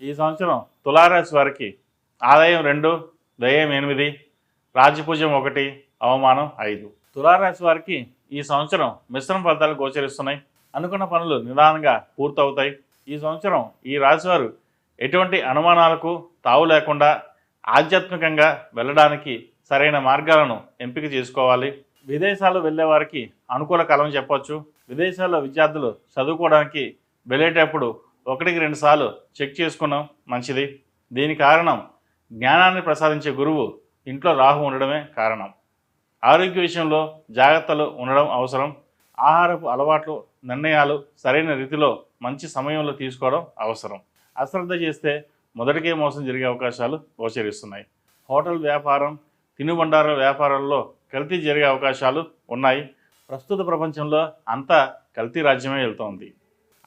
ఈ సంవత్సరం తులారాశి వారికి ఆదాయం 2, వ్యయం 8, రాజ్యపూజ్యం 1, అవమానం 5. తులారాశి వారికి ఈ సంవత్సరం మిశ్రమ ఫలితాలు గోచరిస్తున్నాయి. అనుకున్న పనులు నిదానంగా పూర్తవుతాయి. ఈ సంవత్సరం ఈ రాశివారు ఎటువంటి అనుమానాలకు తావు లేకుండా ఆధ్యాత్మికంగా వెళ్ళడానికి సరైన మార్గాలను ఎంపిక చేసుకోవాలి. విదేశాలు వెళ్ళే వారికి అనుకూల కాలం చెప్పవచ్చు. విదేశాల్లో విద్యార్థులు చదువుకోవడానికి వెళ్ళేటప్పుడు 1-2 సార్లు చెక్ చేసుకున్నాం మంచిది. దీని కారణం జ్ఞానాన్ని ప్రసాదించే గురువు ఇంట్లో రాహు ఉండడమే కారణం. ఆరోగ్య విషయంలో జాగ్రత్తలు ఉండడం అవసరం. ఆహారపు అలవాట్లు, నిర్ణయాలు సరైన రీతిలో మంచి సమయంలో తీసుకోవడం అవసరం. అశ్రద్ధ చేస్తే మొదటికే మోసం జరిగే అవకాశాలు గోచరిస్తున్నాయి. హోటల్ వ్యాపారం, తినుబండారాల వ్యాపారాల్లో కల్తీ జరిగే అవకాశాలు ఉన్నాయి. ప్రస్తుత ప్రపంచంలో అంతా కల్తీ రాజ్యమే వెళ్తోంది.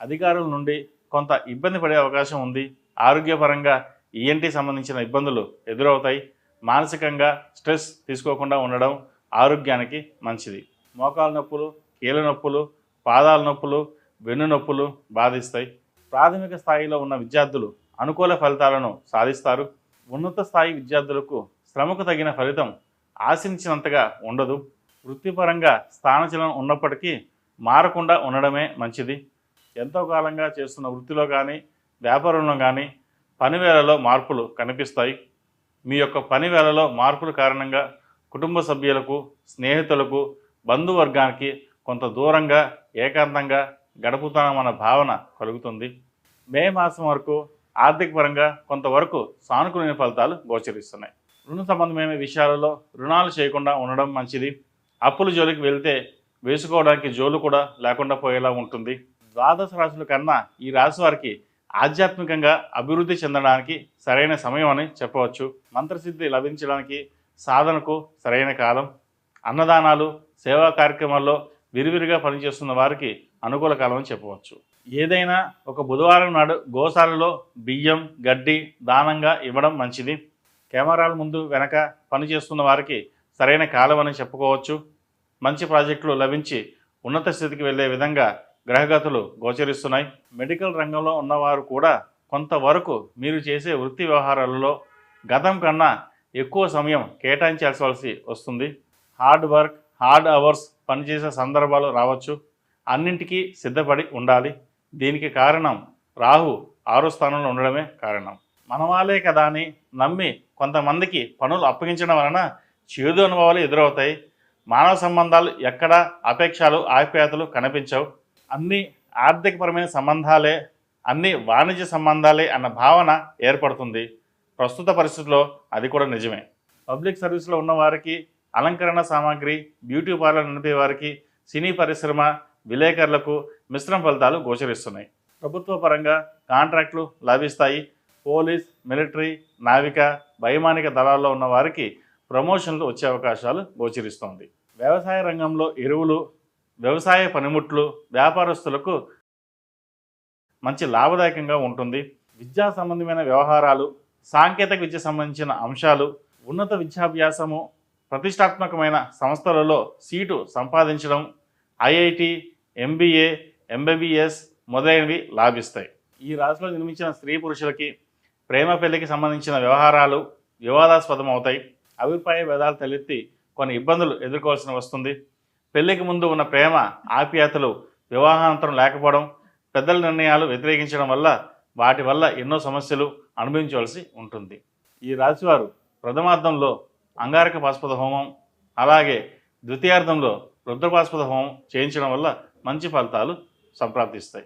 అధికారుల నుండి కొంత ఇబ్బంది పడే అవకాశం ఉంది. ఆరోగ్యపరంగా ఈఎన్టీ సంబంధించిన ఇబ్బందులు ఎదురవుతాయి. మానసికంగా స్ట్రెస్ తీసుకోకుండా ఉండడం ఆరోగ్యానికి మంచిది. మోకాలు నొప్పులు, కీళ్ళ నొప్పులు, పాదాల నొప్పులు, వెన్ను నొప్పులు బాధిస్తాయి. ప్రాథమిక స్థాయిలో ఉన్న విద్యార్థులు అనుకూల ఫలితాలను సాధిస్తారు. ఉన్నత స్థాయి విద్యార్థులకు శ్రమకు తగిన ఫలితం ఆశించినంతగా ఉండదు. వృత్తిపరంగా స్థానచలనం ఉన్నప్పటికీ మారకుండా ఉండడమే మంచిది. ఎంతో కాలంగా చేస్తున్న వృత్తిలో కానీ వ్యాపారంలో కానీ పనివేళలో మార్పులు కనిపిస్తాయి. మీ యొక్క పనివేళలో మార్పుల కారణంగా కుటుంబ సభ్యులకు, స్నేహితులకు, బంధువర్గానికి కొంత దూరంగా ఏకాంతంగా గడుపుతామన్న భావన కలుగుతుంది. మే మాసం వరకు ఆర్థిక పరంగా కొంతవరకు సానుకూల ఫలితాలు గోచరిస్తున్నాయి. రుణ సంబంధమైన విషయాలలో రుణాలు చేయకుండా ఉండడం మంచిది. అప్పుల జోలికి వెళ్తే వేసుకోవడానికి జోలు కూడా లేకుండా పోయేలా ఉంటుంది. ద్వాదశ రాశుల కన్నా ఈ రాశి వారికి ఆధ్యాత్మికంగా అభివృద్ధి చెందడానికి సరైన సమయం అని చెప్పవచ్చు. మంత్రసిద్ధి లభించడానికి సాధనకు సరైన కాలం. అన్నదానాలు, సేవా కార్యక్రమాల్లో విరివిరిగా పనిచేస్తున్న వారికి అనుకూల కాలం అని చెప్పవచ్చు. ఏదైనా ఒక బుధవారం నాడు గోశాలలో బియ్యం, గడ్డి దానంగా ఇవ్వడం మంచిది. కెమెరాల ముందు వెనక పనిచేస్తున్న వారికి సరైన కాలం అని చెప్పుకోవచ్చు. మంచి ప్రాజెక్టులు లభించి ఉన్నత స్థితికి వెళ్ళే విధంగా గ్రహగతులు గోచరిస్తున్నాయి. మెడికల్ రంగంలో ఉన్నవారు కూడా కొంతవరకు మీరు చేసే వృత్తి వ్యవహారాలలో గతం కన్నా ఎక్కువ సమయం కేటాయించాల్సి వస్తుంది. హార్డ్ వర్క్, హార్డ్ అవర్స్ పనిచేసే సందర్భాలు రావచ్చు. అన్నింటికీ సిద్ధపడి ఉండాలి. దీనికి కారణం రాహు 6వ స్థానంలో ఉండడమే కారణం. మనవాలే కదా అని నమ్మి కొంతమందికి పనులు అప్పగించడం వలన చేదు అనుభవాలు ఎదురవుతాయి. మానవ సంబంధాలు ఎక్కడా అపేక్షలు, ఆప్యాయతలు కనిపించవు. అన్నీ ఆర్థికపరమైన సంబంధాలే, అన్నీ వాణిజ్య సంబంధాలే అన్న భావన ఏర్పడుతుంది. ప్రస్తుత పరిస్థితుల్లో అది కూడా నిజమే. పబ్లిక్ సర్వీస్లో ఉన్న వారికి, అలంకరణ సామాగ్రి, బ్యూటీ పార్లర్ నడిపే వారికి, సినీ పరిశ్రమ, విలేకరులకు మిశ్రమ ఫలితాలు గోచరిస్తున్నాయి. ప్రభుత్వ పరంగా కాంట్రాక్టులు లభిస్తాయి. పోలీస్, మిలిటరీ, నావిక, వైమానిక దళాల్లో ఉన్న వారికి ప్రమోషన్లు వచ్చే అవకాశాలు గోచరిస్తోంది. వ్యవసాయ రంగంలో ఎరువులు, వ్యవసాయ పనిముట్లు వ్యాపారస్తులకు మంచి లాభదాయకంగా ఉంటుంది. విద్యా సంబంధమైన వ్యవహారాలు, సాంకేతిక విద్య సంబంధించిన అంశాలు, ఉన్నత విద్యాభ్యాసము, ప్రతిష్టాత్మకమైన సంస్థలలో సీటు సంపాదించడం, ఐఐటి, ఎంబీఏ, ఎంబీబీఎస్ మొదలైనవి లాభిస్తాయి. ఈ రాశిలో జన్మించిన స్త్రీ పురుషులకి ప్రేమ పెళ్లికి సంబంధించిన వ్యవహారాలు వివాదాస్పదం అవుతాయి. అభిప్రాయ భేదాలు తలెత్తి కొన్ని ఇబ్బందులు ఎదుర్కోవాల్సి వస్తుంది. పెళ్లికి ముందు ఉన్న ప్రేమ, ఆప్యాయతలు వివాహానంతరం లేకపోవడం, పెద్దల నిర్ణయాలు వ్యతిరేకించడం వల్ల వాటి వల్ల ఎన్నో సమస్యలు అనుభవించవలసి ఉంటుంది. ఈ రాశివారు ప్రథమార్థంలో అంగారక పాశుపత హోమం, అలాగే ద్వితీయార్థంలో రుద్రపాశుపత హోమం చేయించడం వల్ల మంచి ఫలితాలు సంప్రాప్తిస్తాయి.